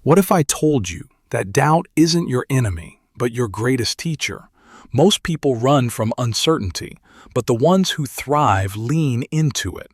What if I told you that doubt isn't your enemy, but your greatest teacher? Most people run from uncertainty, but the ones who thrive lean into it.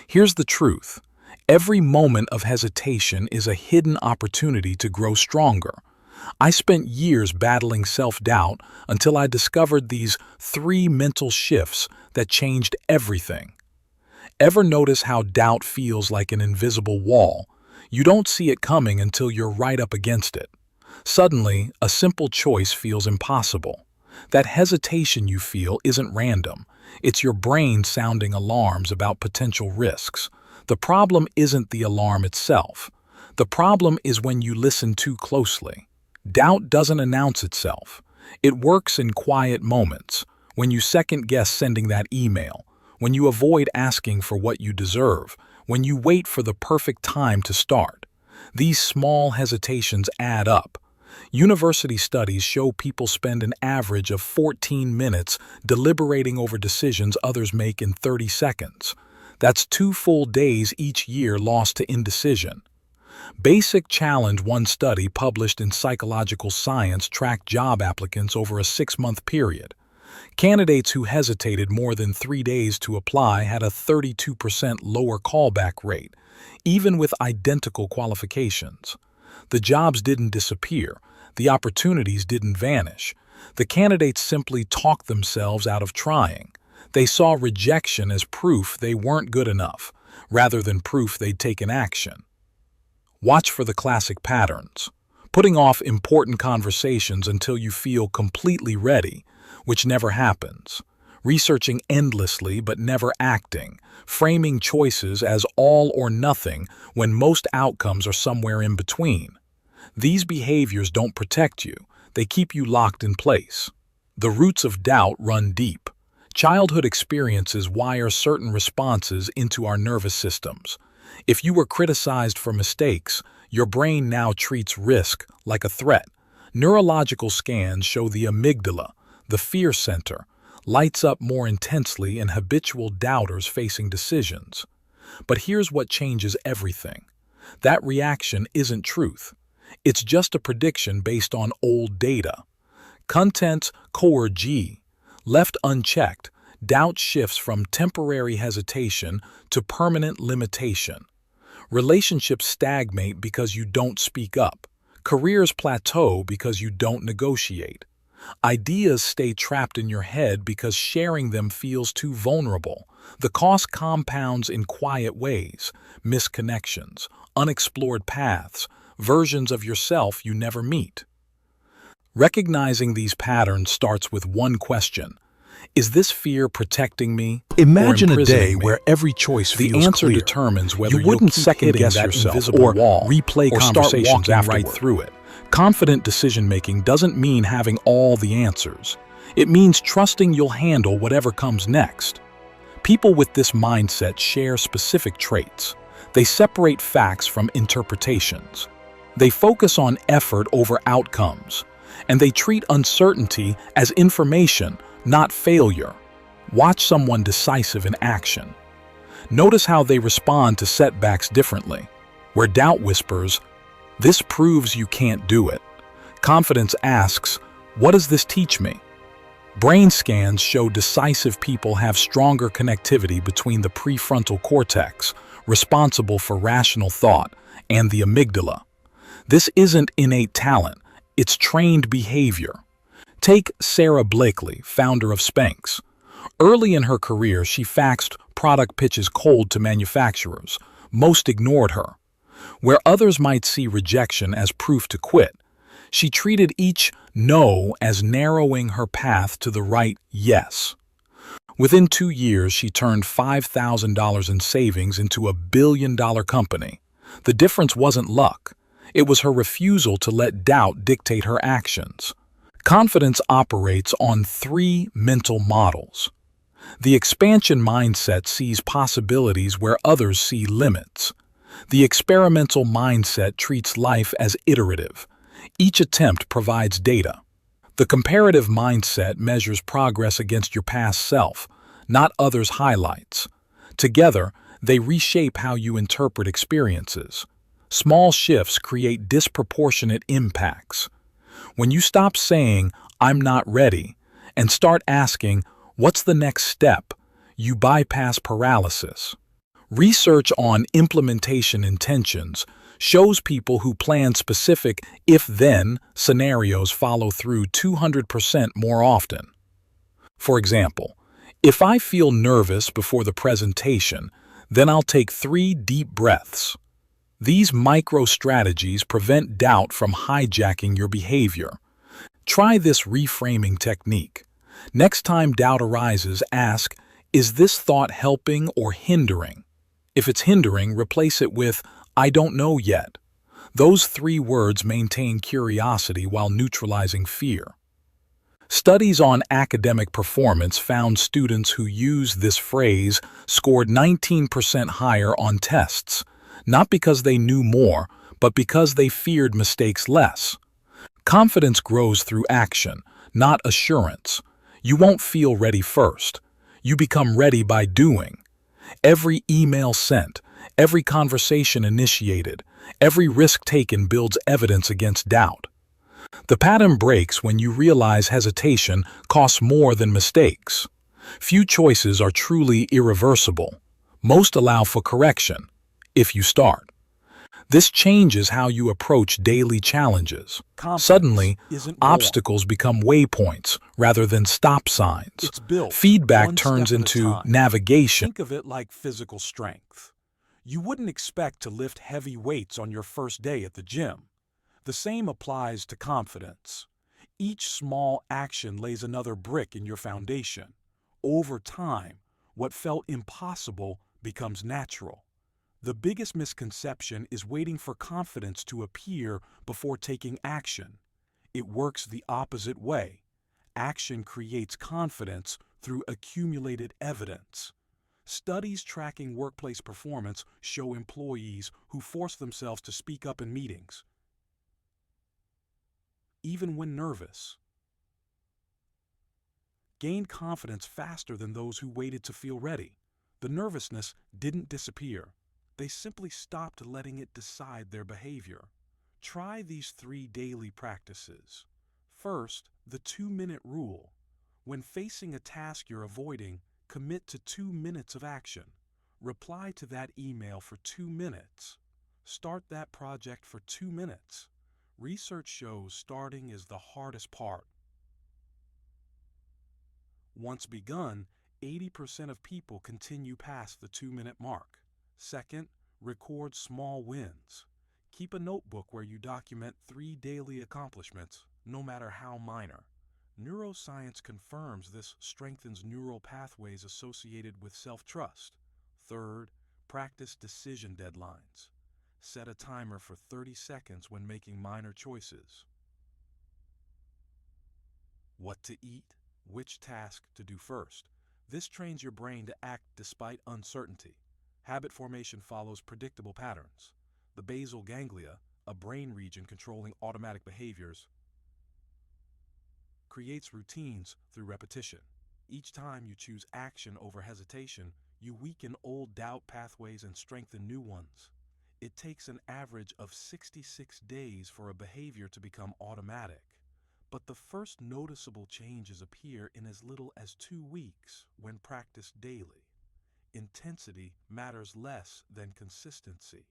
Here's the truth. Every moment of hesitation is a hidden opportunity to grow stronger. I spent years battling self-doubt until I discovered these 3 mental shifts that changed everything. Ever notice how doubt feels like an invisible wall? You don't see it coming until you're right up against it. Suddenly, a simple choice feels impossible. That hesitation you feel isn't random. It's your brain sounding alarms about potential risks. The problem isn't the alarm itself. The problem is when you listen too closely. Doubt doesn't announce itself. It works in quiet moments, when you second-guess sending that email, when you avoid asking for what you deserve, when you wait for the perfect time to start. These small hesitations add up. University studies show people spend an average of 14 minutes deliberating over decisions others make in 30 seconds. That's 2 full days each year lost to indecision. Basic Challenge, one study published in Psychological Science, tracked job applicants over a 6-month period. Candidates who hesitated more than 3 days to apply had a 32% lower callback rate, even with identical qualifications. The jobs didn't disappear. The opportunities didn't vanish. The candidates simply talked themselves out of trying. They saw rejection as proof they weren't good enough, rather than proof they'd taken action. Watch for the classic patterns. Putting off important conversations until you feel completely ready, which never happens. Researching endlessly but never acting. Framing choices as all or nothing when most outcomes are somewhere in between. These behaviors don't protect you. They keep you locked in place. The roots of doubt run deep. Childhood experiences wire certain responses into our nervous systems. If you were criticized for mistakes, your brain now treats risk like a threat. Neurological scans show the amygdala, the fear center, lights up more intensely in habitual doubters facing decisions. But here's what changes everything. That reaction isn't truth. It's just a prediction based on old data. Content Core G. Left unchecked, doubt shifts from temporary hesitation to permanent limitation. Relationships stagnate because you don't speak up. Careers plateau because you don't negotiate. Ideas stay trapped in your head because sharing them feels too vulnerable. The cost compounds in quiet ways: missed connections, unexplored paths, versions of yourself you never meet. Recognizing these patterns starts with one question. Is this fear protecting me? Imagine a day me? where every choice feels The answer clear. determines whether You wouldn't you'll keep second-guess hitting that yourself invisible or wall, replay or start conversations walking afterward. right through it. Confident decision-making doesn't mean having all the answers. It means trusting you'll handle whatever comes next. People with this mindset share specific traits. They separate facts from interpretations. They focus on effort over outcomes. And they treat uncertainty as information, not failure. Watch someone decisive in action. Notice how they respond to setbacks differently. Where doubt whispers, "This proves you can't do it," confidence asks, "What does this teach me?" Brain scans show decisive people have stronger connectivity between the prefrontal cortex, responsible for rational thought, and the amygdala. This isn't innate talent, it's trained behavior. Take Sarah Blakely, founder of Spanx. Early in her career, she faxed product pitches cold to manufacturers. Most ignored her. Where others might see rejection as proof to quit, she treated each no as narrowing her path to the right yes. Within 2 years, she turned $5,000 in savings into a billion-dollar company. The difference wasn't luck. It was her refusal to let doubt dictate her actions. Confidence operates on 3 mental models. The expansion mindset sees possibilities where others see limits. The experimental mindset treats life as iterative. Each attempt provides data. The comparative mindset measures progress against your past self, not others' highlights. Together, they reshape how you interpret experiences. Small shifts create disproportionate impacts. When you stop saying, "I'm not ready," and start asking, "What's the next step?" you bypass paralysis. Research on implementation intentions shows people who plan specific if-then scenarios follow through 200% more often. For example, if I feel nervous before the presentation, then I'll take 3 deep breaths. These micro-strategies prevent doubt from hijacking your behavior. Try this reframing technique. Next time doubt arises, ask, "Is this thought helping or hindering?" If it's hindering, replace it with, "I don't know yet." Those 3 words maintain curiosity while neutralizing fear. Studies on academic performance found students who used this phrase scored 19% higher on tests, not because they knew more, but because they feared mistakes less. Confidence grows through action, not assurance. You won't feel ready first. You become ready by doing. Every email sent, every conversation initiated, every risk taken builds evidence against doubt. The pattern breaks when you realize hesitation costs more than mistakes. Few choices are truly irreversible. Most allow for correction, if you start. This changes how you approach daily challenges. Suddenly, obstacles become waypoints rather than stop signs. It's built Feedback one turns step at a into time. navigation. Think of it like physical strength. You wouldn't expect to lift heavy weights on your first day at the gym. The same applies to confidence. Each small action lays another brick in your foundation. Over time, what felt impossible becomes natural. The biggest misconception is waiting for confidence to appear before taking action. It works the opposite way. Action creates confidence through accumulated evidence. Studies tracking workplace performance show employees who force themselves to speak up in meetings, even when nervous, gained confidence faster than those who waited to feel ready. The nervousness didn't disappear. They simply stopped letting it decide their behavior. Try these 3 daily practices. First, the 2-minute rule. When facing a task you're avoiding, commit to 2 minutes of action. Reply to that email for 2 minutes. Start that project for 2 minutes. Research shows starting is the hardest part. Once begun, 80% of people continue past the 2-minute mark. Second, record small wins. Keep a notebook where you document 3 daily accomplishments, no matter how minor. Neuroscience confirms this strengthens neural pathways associated with self-trust. Third, practice decision deadlines. Set a timer for 30 seconds when making minor choices. What to eat, which task to do first. This trains your brain to act despite uncertainty. Habit formation follows predictable patterns. The basal ganglia, a brain region controlling automatic behaviors, creates routines through repetition. Each time you choose action over hesitation, you weaken old doubt pathways and strengthen new ones. It takes an average of 66 days for a behavior to become automatic. But the first noticeable changes appear in as little as 2 weeks when practiced daily. Intensity matters less than consistency.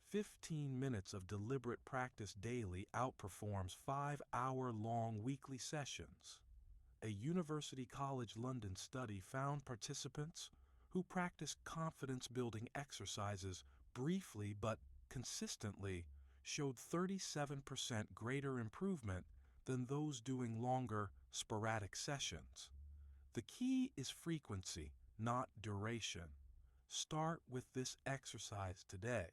15 minutes of deliberate practice daily outperforms 5-hour-long weekly sessions. A University College London study found participants who practiced confidence-building exercises briefly but consistently showed 37% greater improvement than those doing longer, sporadic sessions. The key is frequency, not duration. Start with this exercise today.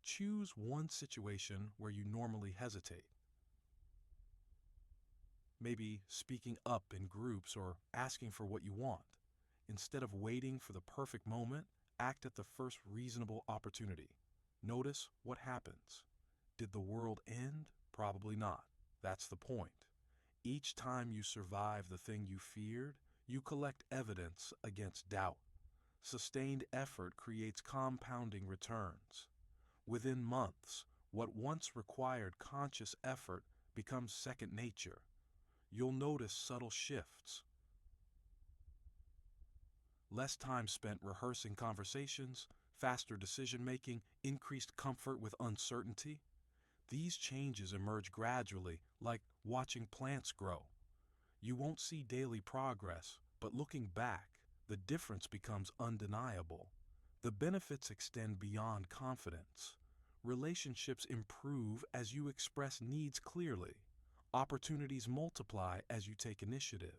Choose one situation where you normally hesitate. Maybe speaking up in groups or asking for what you want. Instead of waiting for the perfect moment, act at the first reasonable opportunity. Notice what happens. Did the world end? Probably not. That's the point. Each time you survive the thing you feared, you collect evidence against doubt. Sustained effort creates compounding returns. Within months, what once required conscious effort becomes second nature. You'll notice subtle shifts. Less time spent rehearsing conversations, faster decision-making, increased comfort with uncertainty. These changes emerge gradually, like watching plants grow. You won't see daily progress, but looking back, the difference becomes undeniable. The benefits extend beyond confidence. Relationships improve as you express needs clearly. Opportunities multiply as you take initiative.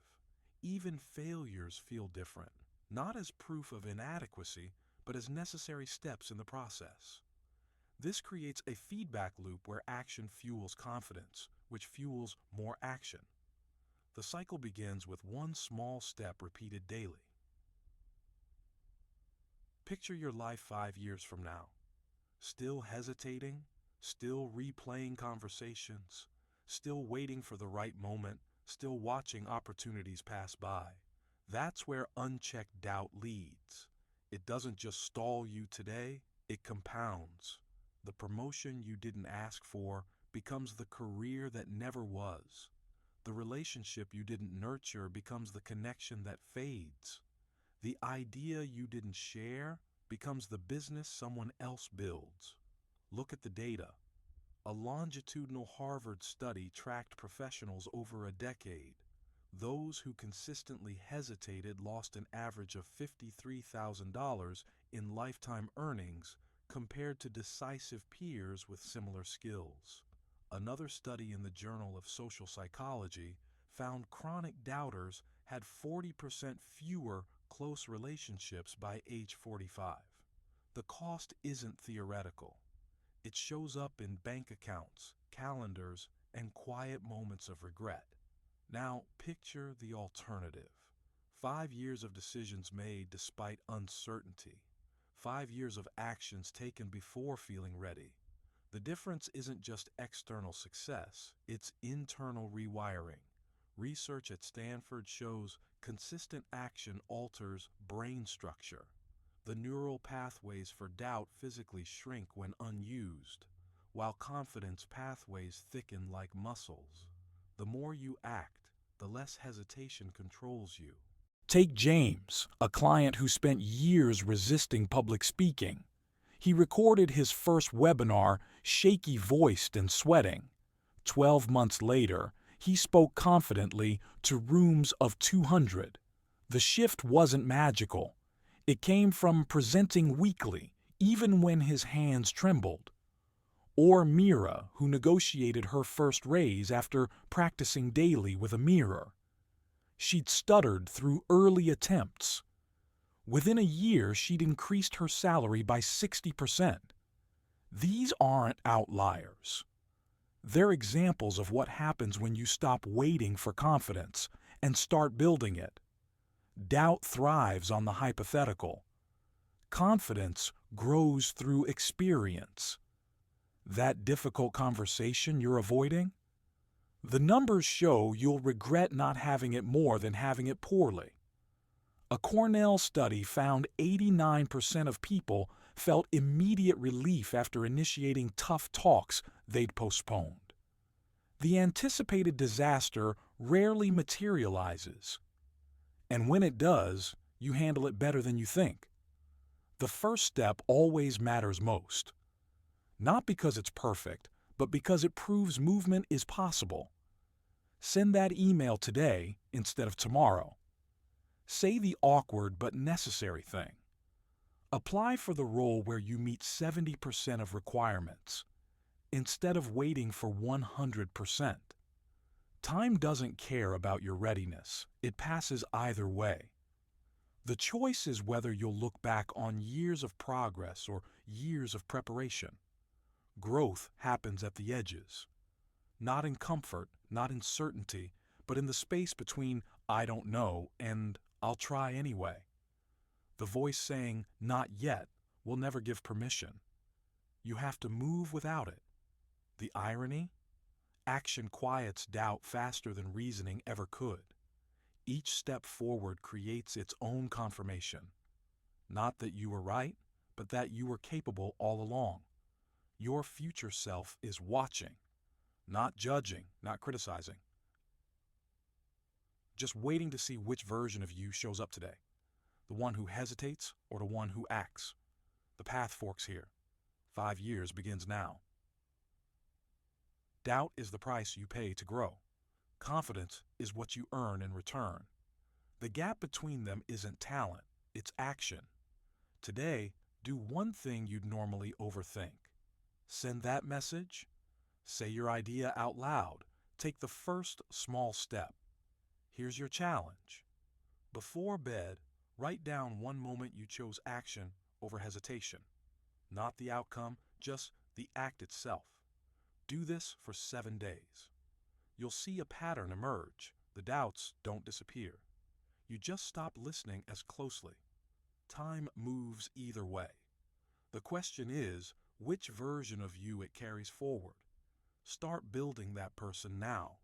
Even failures feel different, not as proof of inadequacy, but as necessary steps in the process. This creates a feedback loop where action fuels confidence, which fuels more action. The cycle begins with one small step repeated daily. Picture your life 5 years from now. Still hesitating, still replaying conversations, still waiting for the right moment, still watching opportunities pass by. That's where unchecked doubt leads. It doesn't just stall you today, it compounds. The promotion you didn't ask for becomes the career that never was. The relationship you didn't nurture becomes the connection that fades. The idea you didn't share becomes the business someone else builds. Look at the data. A longitudinal Harvard study tracked professionals over a decade. Those who consistently hesitated lost an average of $53,000 in lifetime earnings compared to decisive peers with similar skills. Another study in the Journal of Social Psychology found chronic doubters had 40% fewer close relationships by age 45. The cost isn't theoretical. It shows up in bank accounts, calendars, and quiet moments of regret. Now, picture the alternative. 5 years of decisions made despite uncertainty. 5 years of actions taken before feeling ready. The difference isn't just external success, it's internal rewiring. Research at Stanford shows consistent action alters brain structure. The neural pathways for doubt physically shrink when unused, while confidence pathways thicken like muscles. The more you act, the less hesitation controls you. Take James, a client who spent years resisting public speaking. He recorded his first webinar shaky-voiced and sweating. 12 months later, he spoke confidently to rooms of 200. The shift wasn't magical. It came from presenting weakly, even when his hands trembled. Or Mira, who negotiated her first raise after practicing daily with a mirror. She'd stuttered through early attempts. Within a year, she'd increased her salary by 60%. These aren't outliers. They're examples of what happens when you stop waiting for confidence and start building it. Doubt thrives on the hypothetical. Confidence grows through experience. That difficult conversation you're avoiding? The numbers show you'll regret not having it more than having it poorly. A Cornell study found 89% of people felt immediate relief after initiating tough talks they'd postponed. The anticipated disaster rarely materializes. And when it does, you handle it better than you think. The first step always matters most. Not because it's perfect, but because it proves movement is possible. Send that email today instead of tomorrow. Say the awkward but necessary thing. Apply for the role where you meet 70% of requirements, instead of waiting for 100%. Time doesn't care about your readiness. It passes either way. The choice is whether you'll look back on years of progress or years of preparation. Growth happens at the edges. Not in comfort, not in certainty, but in the space between "I don't know" and "I'll try anyway." The voice saying "not yet" will never give permission. You have to move without it. The irony? Action quiets doubt faster than reasoning ever could. Each step forward creates its own confirmation. Not that you were right, but that you were capable all along. Your future self is watching, not judging, not criticizing, just waiting to see which version of you shows up today. The one who hesitates or the one who acts. The path forks here. 5 years begins now. Doubt is the price you pay to grow. Confidence is what you earn in return. The gap between them isn't talent, it's action. Today, do one thing you'd normally overthink. Send that message. Say your idea out loud. Take the first small step. Here's your challenge. Before bed, write down one moment you chose action over hesitation. Not the outcome, just the act itself. Do this for 7 days. You'll see a pattern emerge. The doubts don't disappear. You just stop listening as closely. Time moves either way. The question is, which version of you it carries forward? Start building that person now.